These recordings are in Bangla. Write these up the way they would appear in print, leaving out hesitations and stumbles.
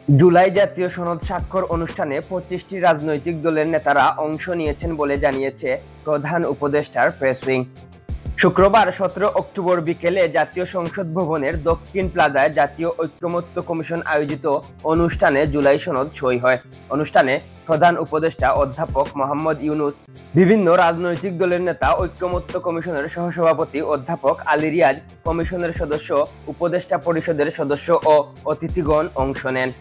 জুলাই জাতীয় সনদ স্বাক্ষর অনুষ্ঠানে 25টি রাজনৈতিক দলের নেতারা অংশ নিয়েছেন বলে জানিয়েছে প্রধান উপদেষ্টার প্রেস উইং। শুক্রবার 17 অক্টোবর বিকেলে জাতীয় সংসদ ভবনের দক্ষিণ প্লাজায় জাতীয় ঐক্যমত্য কমিশন আয়োজিত অনুষ্ঠানে জুলাই সনদ সই হয়। অনুষ্ঠানে প্রধান উপদেষ্টা অধ্যাপক মোহাম্মদ ইউনূস, বিভিন্ন রাজনৈতিক দলের নেতা, ঐক্যমত্য কমিশনের সহসভাপতি অধ্যাপক আলী রিয়াজ, কমিশনের সদস্য, উপদেষ্টা পরিষদের সদস্য ও অতিথিগণ অংশ নেন।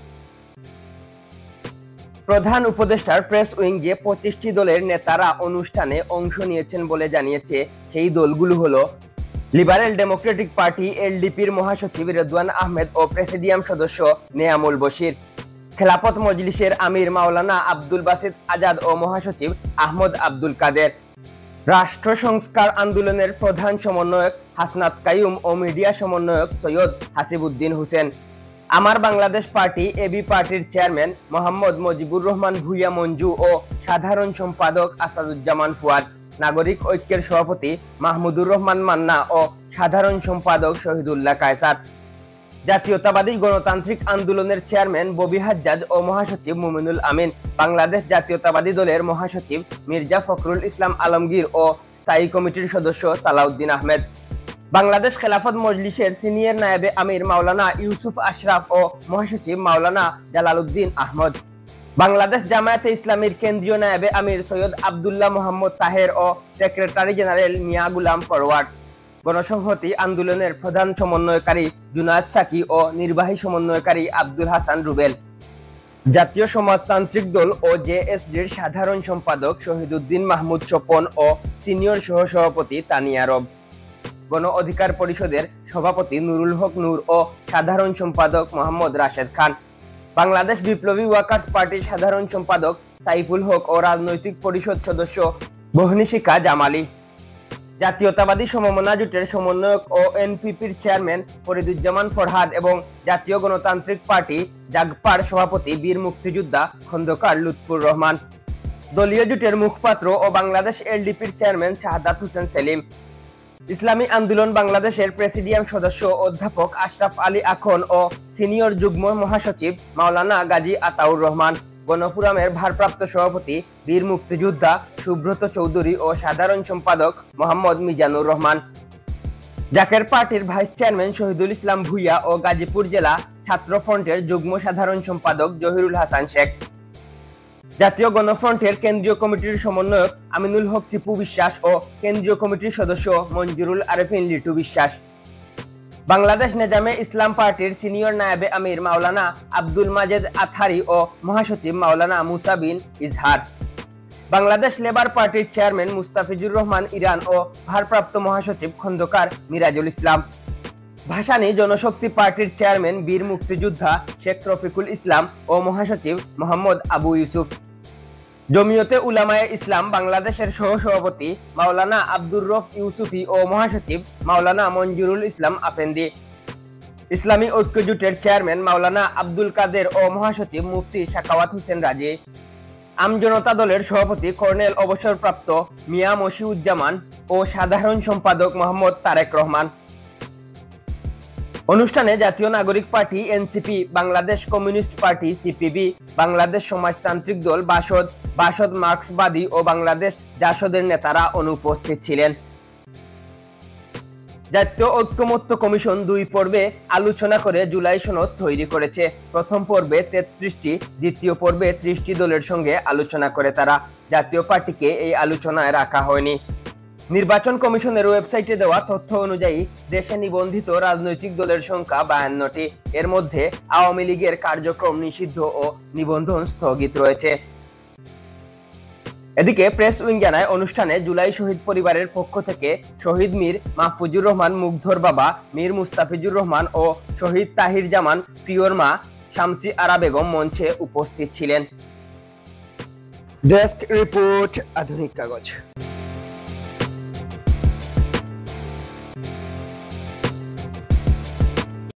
প্রধান উপদেষ্টার প্রেস উইং যে 25টি দলের নেতারা অনুষ্ঠানে অংশ নিয়েছেন বলে জানিয়েছে, সেই দলগুলো হলো লিবারেল ডেমোক্রেটিক পার্টি এলডিপির মহাসচিব রেদওয়ান আহমেদ ও প্রেসিডিয়াম সদস্য নেয়ামুল বশির, খেলাফত মজলিসের আমির মাওলানা আব্দুল বাসিত আজাদ ও মহাসচিব আহমদ আব্দুল কাদের, রাষ্ট্র সংস্কার আন্দোলনের প্রধান সমন্বয়ক হাসনাত কাইয়ুম ও মিডিয়া সমন্বয়ক সৈয়দ হাসিবউদ্দিন হোসেন, আমার বাংলাদেশ পার্টি এবি পার্টির চেয়ারম্যান মোহাম্মদ মুজিবুর রহমান ভূঁইয়া মঞ্জু ও সাধারণ সম্পাদক আসাদুজ্জামান ফুয়াদ, নাগরিক ঐক্যের সভাপতি মাহমুদুর রহমান মান্না ও সাধারণ সম্পাদক শহীদুল্লাহ কায়সার, জাতীয়তাবাদী গণতান্ত্রিক আন্দোলনের চেয়ারম্যান ববি হাজ্জাজ ও মহাসচিব মুমিনুল আমিন, বাংলাদেশ জাতীয়তাবাদী দলের মহাসচিব মির্জা ফখরুল ইসলাম আলমগীর ও স্থায়ী কমিটির সদস্য সালাউদ্দিন আহমেদ, বাংলাদেশ খেলাফত মজলিসের সিনিয়র নায়েবে আমির মাওলানা ইউসুফ আশরাফ ও মহাসচিব মাওলানা জালালউদ্দিন আহমদ, বাংলাদেশ জামায়াতে ইসলামীর কেন্দ্রীয় নায়েবে আমির সৈয়দ আব্দুল্লাহ মোহাম্মদ তাহের ও সেক্রেটারি জেনারেল মিয়া গুলাম ফরওয়ার্ড, গণসংহতি আন্দোলনের প্রধান সমন্বয়কারী জুনায়েদ সাকি ও নির্বাহী সমন্বয়কারী আব্দুল হাসান রুবেল, জাতীয় সমাজতান্ত্রিক দল ও জেএসডির সাধারণ সম্পাদক শহীদউদ্দিন মাহমুদ স্বপন ও সিনিয়র সহসভাপতি তানিয়া রব, গণ অধিকার পরিষদের সভাপতি নুরুল হক নূর ও সাধারণ সম্পাদক মোহাম্মদ রাশেদ খান, বাংলাদেশ বিপ্লবী ওয়ার্কার্স পার্টির সাধারণ সম্পাদক সাইফুল হক ও রাজনৈতিক পরিষদ সদস্য বহনিশিকা জামালি, জাতীয়তাবাদী সমমনা জোটের সমন্বয়ক ও এনপিপির চেয়ারম্যান ফরিদুজ্জামান ফরহাদ এবং জাতীয় গণতান্ত্রিক পার্টি জাগপার সভাপতি বীর মুক্তিযোদ্ধা খন্দকার লুৎফুর রহমান, দলীয় জোটের মুখপাত্র ও বাংলাদেশ এলডিপির চেয়ারম্যান শাহাদাত হোসেন সেলিম, ইসলামী আন্দোলন বাংলাদেশের প্রেসিডিয়াম সদস্য অধ্যাপক আশরাফ আলী আখন ও সিনিয়র যুগ্ম মহাসচিব মাওলানা গাজী আতাউর রহমান, গণফোরামের ভারপ্রাপ্ত সভাপতি বীর মুক্তিযোদ্ধা সুব্রত চৌধুরী ও সাধারণ সম্পাদক মোহাম্মদ মিজানুর রহমান, জাকের পার্টির ভাইস চেয়ারম্যান শহীদুল ইসলাম ভূঁইয়া ও গাজীপুর জেলা ছাত্র ফ্রন্টের যুগ্ম সাধারণ সম্পাদক জহিরুল হাসান শেখ, জাতীয় গণফ্রন্টের কেন্দ্রীয় কমিটির সমন্বয়ক আমিনুল হক টিপু বিশ্বাস ও কেন্দ্রীয় কমিটির সদস্য মঞ্জুরুল আরেফিন লিটু বিশ্বাস, বাংলাদেশ নেজামে ইসলাম পার্টির সিনিয়র নায়েবে আমির মাওলানা আব্দুল মাজেদ আথারি ও মহাসচিব মাওলানা মুসা বিন ইজহার, বাংলাদেশ লেবার পার্টির চেয়ারম্যান মুস্তাফিজুর রহমান ইরান ও ভারপ্রাপ্ত মহাসচিব খন্দকার মিরাজুল ইসলাম, ভাসানী জনশক্তি পার্টির চেয়ারম্যান বীর মুক্তিযোদ্ধা শেখ রফিকুল ইসলাম ও মহাসচিব মোহাম্মদ আবু ইউসুফ, জমিয়তে উলামায়ে ইসলাম বাংলাদেশের সহসভাপতি মাওলানা আব্দুর রফ ইউসুফি ও মহাসচিব মাওলানা মঞ্জুরুল ইসলাম আফেন্দি, ইসলামী ঐক্য জোটের চেয়ারম্যান মাওলানা আব্দুল কাদের ও মহাসচিব মুফতি সাখাওয়াত হোসেন রাজি, আমজনতা দলের সভাপতি কর্নেল অবসরপ্রাপ্ত মিয়া মশিউজ্জামান ও সাধারণ সম্পাদক মোহাম্মদ তারেক রহমান। অনুষ্ঠানে জাতীয় নাগরিক party NCP, Bangladesh communist party CPB, Bangladesh সমাজতান্ত্রিক দল বাসদ মার্ক্সবাদী ও বাংলাদেশ জাসদের নেতারা অনুপস্থিত ছিলেন। জাতীয় ঐক্যমত্য কমিশন 2 পর্বে আলোচনা করে জুলাই সনদ তৈরি করেছে। প্রথম পর্বে 33টি, দ্বিতীয় পর্বে 30টি দলের সঙ্গে আলোচনা করে তারা। জাতীয় পার্টিকে এই আলোচনায় রাখা হয়নি। নির্বাচন কমিশনের ওয়েবসাইটে দেওয়া তথ্য অনুযায়ী দেশে নিবন্ধিত রাজনৈতিক দলের সংখ্যা 52টি। এর মধ্যে আওয়ামী লীগের কার্যক্রম নিষিদ্ধ ও নিবন্ধন স্থগিত রয়েছে। এদিকে প্রেস উইং জানায়, অনুষ্ঠানে জুলাই শহীদ পরিবারের পক্ষ থেকে শহীদ মীর মাহফুজুর রহমান মুগ্ধর বাবা মীর মুস্তাফিজুর রহমান ও শহীদ তাহির জামান প্রিয়র মা শামসী আরা বেগম মঞ্চে উপস্থিত ছিলেন। ডেস্ক রিপোর্ট, আধুনিক কাগজ।